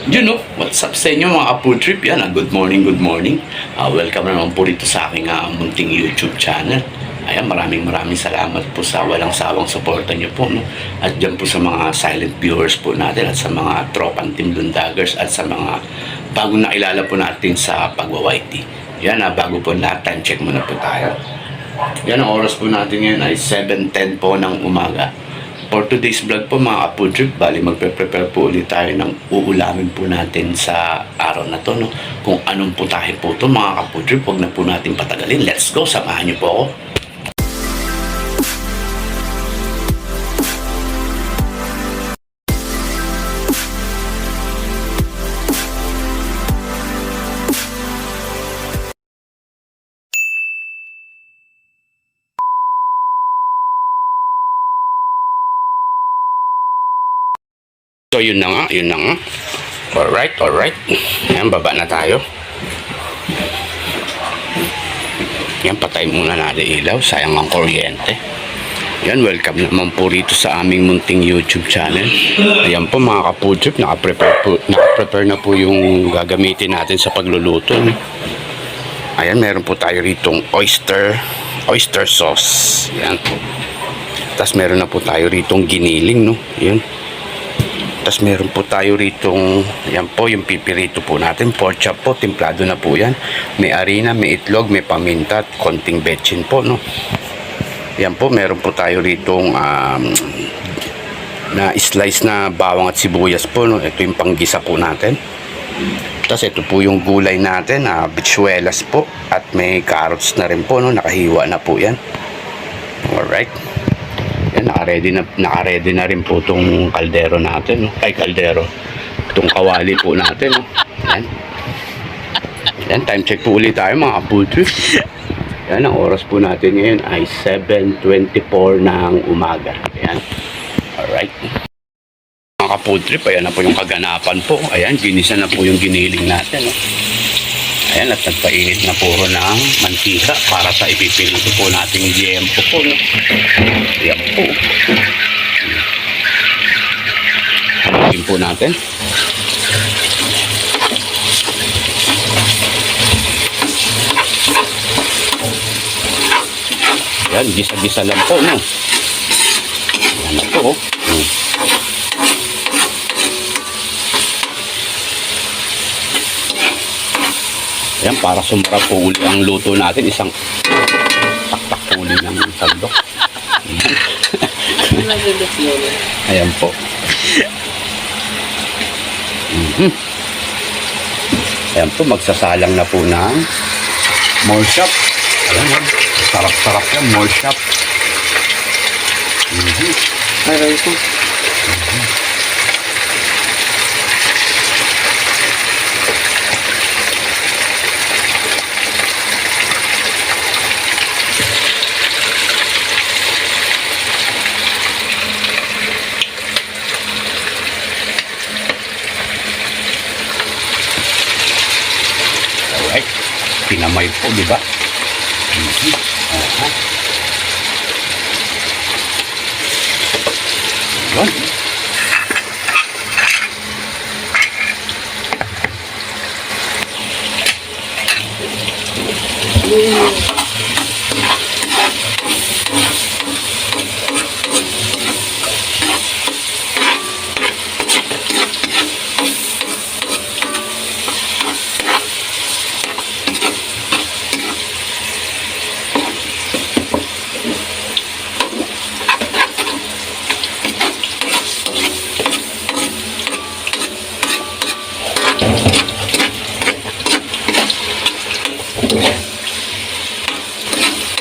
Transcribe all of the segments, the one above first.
You know, what's up sa inyo mga Apo Trip? Yan, good morning, good morning. Welcome naman po dito sa aking munting YouTube channel. Ayan, maraming salamat po sa walang sawang suporta nyo po. No? At dyan po sa mga silent viewers po natin at sa mga tropang Team Lundagers at sa mga bagong nakilala po natin sa pagwa-YT. Yan, bago po lahat, time check muna po tayo. Yan, ang oras po natin ngayon ay 7:10 po ng umaga. For today's vlog po mga Apo Trip, bali magpe-prepare po ulit tayo ng uulamin po natin sa araw na to. No? Kung anong putahe po to mga Apo Trip, huwag na po natin patagalin. Let's go, samahan niyo po ako. So yun na nga, yun na nga. Alright. Ayan, baba na tayo. Yan, patay muna natin ilaw. Sayang ang kuryente. Yan, welcome naman po rito sa aming munting YouTube channel. Ayan po mga kapudrip, nakaprepare na po yung gagamitin natin sa pagluluto. Ayan, meron po tayo ritong oyster sauce. Yan. Tapos meron na po tayo ritong giniling, no? Yan. Tapos meron po tayo ritong, yan po, yung pipirito po natin, pork chop po, timplado na po yan. May harina, may itlog, may paminta, at konting betchin po, no. Yan po, meron po tayo ritong na slice na bawang at sibuyas po, no. Ito yung panggisa po natin. Tapos ito po yung gulay natin, bitsuelas po, at may carrots na rin po, no. Nakahiwa na po yan. Alright. Yan, naka-ready na rin po itong kaldero natin, no? Ay, kaldero. Itong kawali po natin, no? Yan. Yan, time check po ulit tayo mga Apo Trip. Yan, ang oras po natin ngayon ay 7:24 ng umaga. Yan. Alright. Mga Apo Trip, ayan na po yung kaganapan po. Ayan, ginisa na po yung giniling natin, no? Ayan, at nagpainit na puro ng mantika para sa ipipilito po nating liempo po, no? Ayan po. Ayan po natin. Ayan, gisa-gisa lang po, no? Ayan na po, oh. Ayan, para sumarap po uli ang luto natin, isang taktak po uli ng sandok. Ayan po. Ayan po, magsasalang na po ng more shop. Ayan, sarap-sarap yan, more shop. Aray po. Pinamay po, di ba? Yan.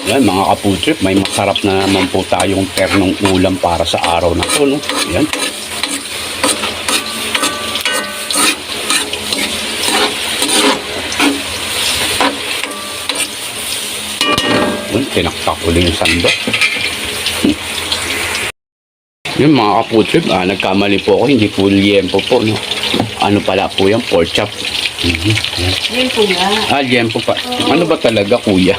Yan mga Apo Trip, may masarap na naman po tayong ternong ulam para sa araw na to, no? Yan. Tinaktak ulit yung sandok. Yan mga Apo Trip, nagkamali po ako, hindi full liempo po, no? Ano pala po yan, pork chop. Yun po nga. Ah, liempo pa. Ano ba talaga, kuya?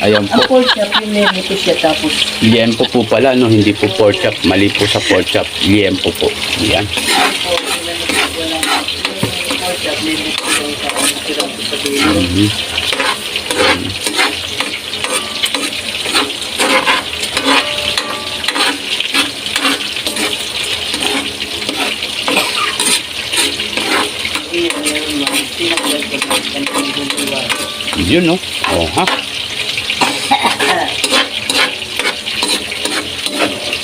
Ayan Ang po. pork chop, yung merito siya tapos Liempo po pala, no? Hindi po pork chop. Mali po sa pork chop. Liempo po. Yan. ang pork nila wala. Yung pork chop, merito daw sa natira ko sa dulo. Mhm. Tinagdag ko pa yan ang dulo. Yun, no? Oh, ha?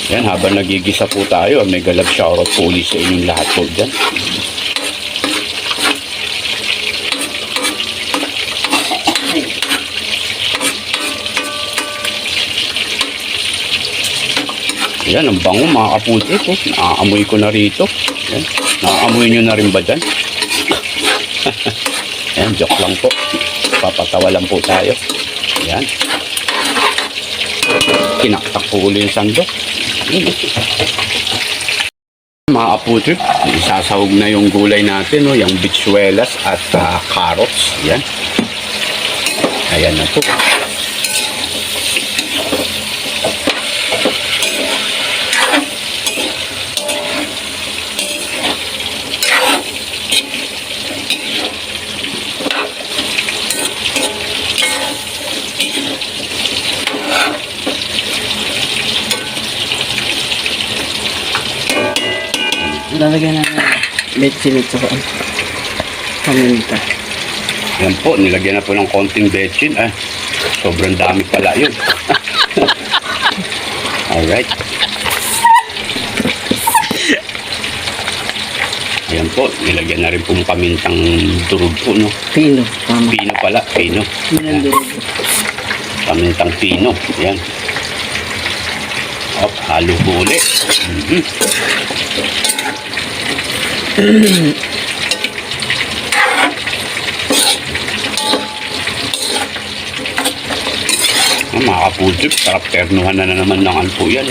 Yan, habang nagigisa po tayo, may galab shoutout po ulit sa inyong lahat po dyan. Yan, ang bango mga kaputi po. Naaamoy ko na rito. Yan. Naaamoy nyo na rin ba dyan? Yan, joke lang po. Papatawa lang po tayo. Yan. Kinaktak po ulit yung sandok. Yan. Mga kaputi, isasahog na yung gulay natin, no? Yung bitsuelas at carrots. Yan. Ayan na po. Lalagyan na let's sa paminta. Yan po, nilagyan na po ng konting betchin. Sobrang dami pala yun. Alright. Ayan po, nilagyan na rin pong pamintang durog po, no? Pino, tama. Pino pala, pino. Yan dulo. Pamintang pino. Ayan. Hop, halo po ulit. Mga kapudrip, sarap ternuhan na naman ng ano po yan.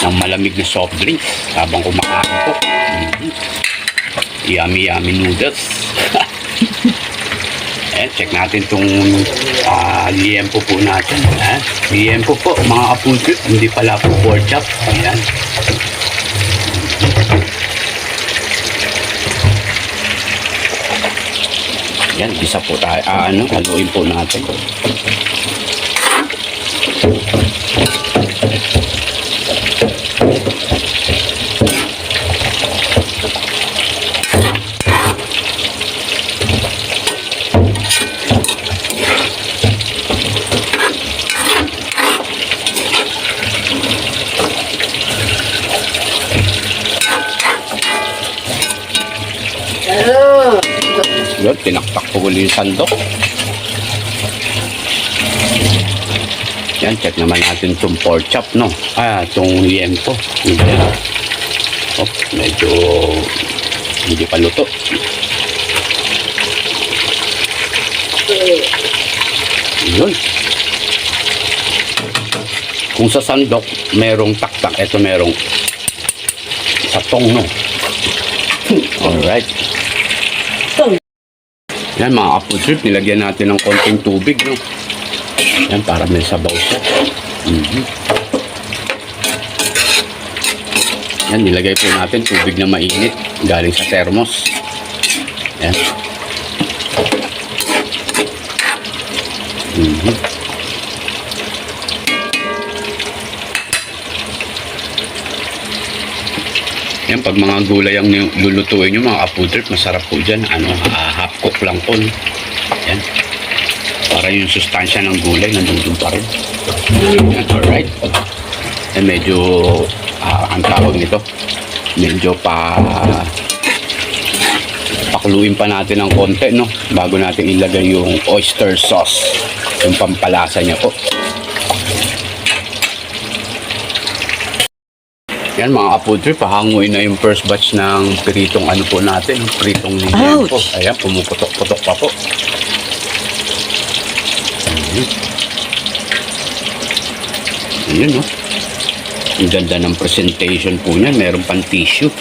Ng malamig na soft drink habang kumakain po. Yummy yummy noodles. Check natin itong liempo po natin. Liempo po mga kapudrip, hindi pala po pork chop. Ayan. Yan, isa po tayo. Haluin po natin. Hello! Yun, tinaktak po ulit yung sandok. Yan, check naman natin itong pork chop, no? Itong liempo. Yan. Medyo hindi pa luto. Yun. Kung sa sandok, merong taktak. Ito merong satong, no? Alright. Yan mga kapudrip, nilagyan natin ng konting tubig, no? Yan, para may sabaw siya. Yan, nilagay po natin tubig na mainit galing sa thermos. Yan. Yan, pag mga gulay ang lulutuin nyo mga kapudrip, masarap po dyan. Half cook lang po. No? Yan. Para yung sustansya ng gulay nandun pa rin. Yan, alright. Yan, medyo, ang tawag nito, medyo pakuluin pa natin ng konti, no? Bago natin ilagay yung oyster sauce. Yung pampalasa niya po. Yan mga kapudri, pahanguin na yung first batch ng piritong ano po natin, piritong liyan po. Ayan, pumuputok-putok pa po. Ayan, no? Ang ganda ng presentation po niyan, meron pang tissue.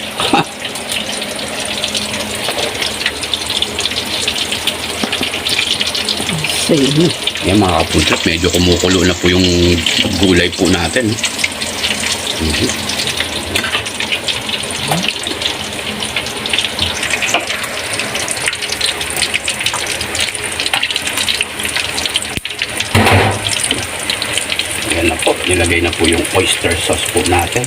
Sige. Yan mga kapuntrip, medyo kumukulo na po yung gulay po natin. Yan na po, nilagay na po yung oyster sauce po natin.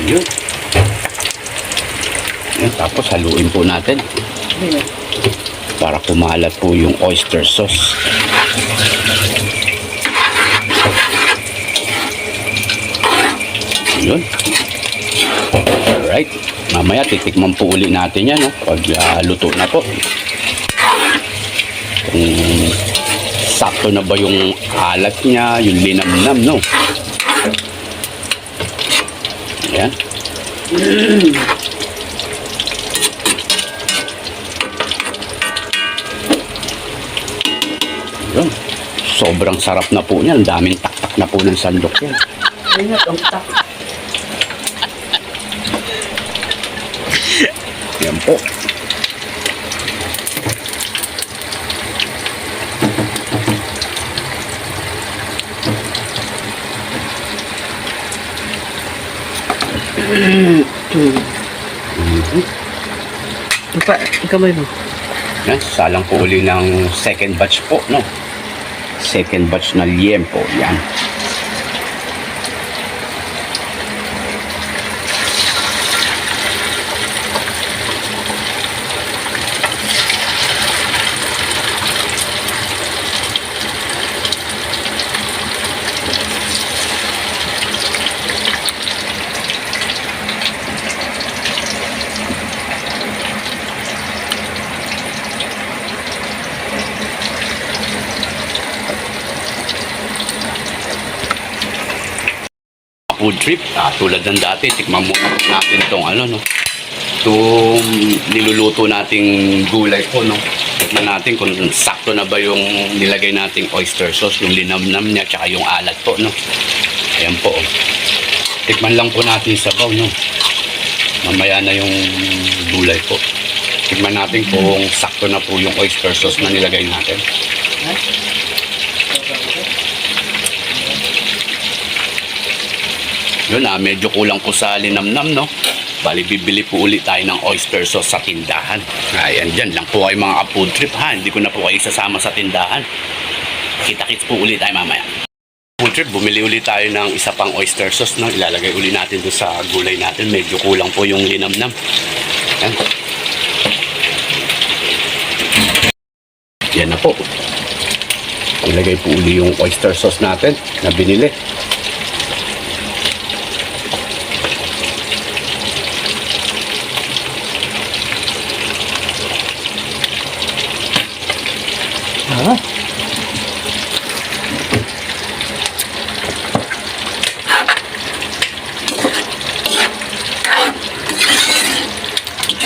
Yun. Yan, tapos haluin po natin para kumalat po yung oyster sauce. Yun. Alright. Mamaya titikman po uli natin yan, no? Pag luto na po. Kung sakto na ba yung alat niya, yung linamnam, no? Ayan. Yun. Sobrang sarap na po niyan. Ang daming taktak na po ng sandok yan. Ayun, ang tak. Yan po. Pa, kamay mo. Yan, salang po uli ng second batch po, no? Second batch na liempo. Yan. Food trip, tulad ng dati, tikman muna natin itong ano, no? Itong niluluto nating gulay po, no? Tikman natin kung sakto na ba yung nilagay nating oyster sauce, yung linamnam niya, tsaka yung alat po, no? Ayan po. Tikman lang po natin sa sabaw, no? Mamaya na yung gulay po. Tikman natin kung sakto na po yung oyster sauce na nilagay natin. Yun medyo kulang po sa linamnam, no? Bali, bibili po ulit tayo ng oyster sauce sa tindahan. Ayan, dyan lang po kayo mga food trip, ha? Hindi ko na po kayo sasama sa tindahan. Kita-kits po ulit tayo mamaya. Food trip, bumili ulit tayo ng isa pang oyster sauce, no? Ilalagay ulit natin doon sa gulay natin. Medyo kulang po yung linamnam. Ayan. Yan na po. Ilagay po ulit yung oyster sauce natin na binili. Ah.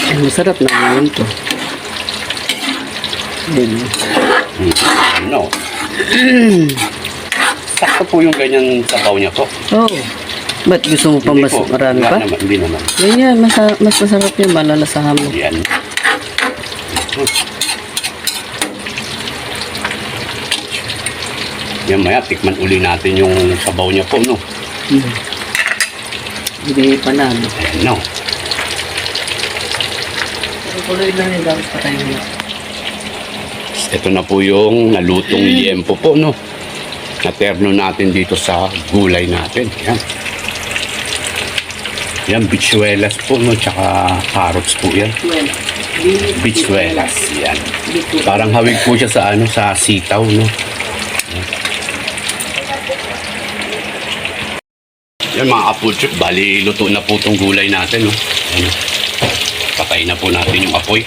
Ay, masarap na naman ito. No. Sakto po yung ganyan sabaw niya po. Oh. Ba't gusto mo pa Hindi mas po. marami Wala pa? Naman, hindi naman. Ganyan, mas masarap yan. Malalasahan mo. Yan. Yan, maya, tikman uli natin yung sabaw niya po, no? Hindi pa na. No? Ayan, no? Kuloy lang yung dapat pa tayo nila. Ito na po yung nalutong liempo po, no? Naterno natin dito sa gulay natin. Yan. Yan, bichuelas po, no? Tsaka carrots po yan. Well, Bichuelas, yan. Parang hawig po siya sa ano, sa sitaw, no? Yan mga apple trip, bali luto na po itong gulay natin, no? Yan. Patay na po natin yung apoy.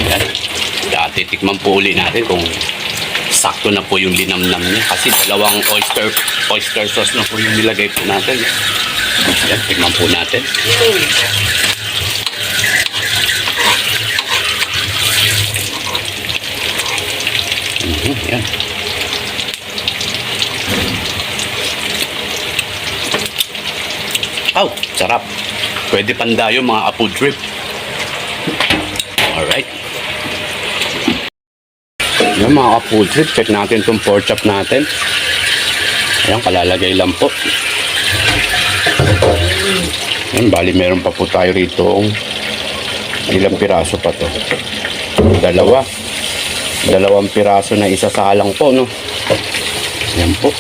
Yan. Dati tikman po uli natin kung sakto na po yung linamnam niya. Kasi dalawang oyster sauce na po yung nilagay po natin. Yan, tikman po natin. Yan. Wow, sarap. Pwede pandayo mga apo trip. Alright. Yan mga apo trip, check natin itong pork chop natin. Ayan, kalalagay lang po. Ayan, bali meron pa po tayo rito. Ilang piraso pa to? Dalawang piraso na isa sa halang po, no? Ayan po.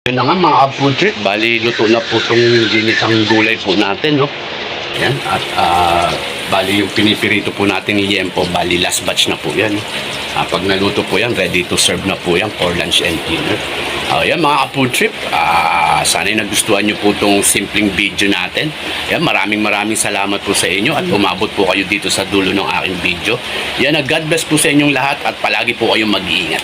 Yun na nga mga apo trip, bali luto na po itong ginisang gulay po natin, no? Yan, at bali yung pinipirito po natin ni Yempo, bali last batch na po yan. Pag naluto po yan, ready to serve na po yan for lunch and dinner. Yan mga apo trip, sana'y nagustuhan nyo po itong simpleng video natin. Yan, maraming salamat po sa inyo at umabot po kayo dito sa dulo ng aking video. Yan, God bless po sa inyong lahat at palagi po kayong mag-iingat.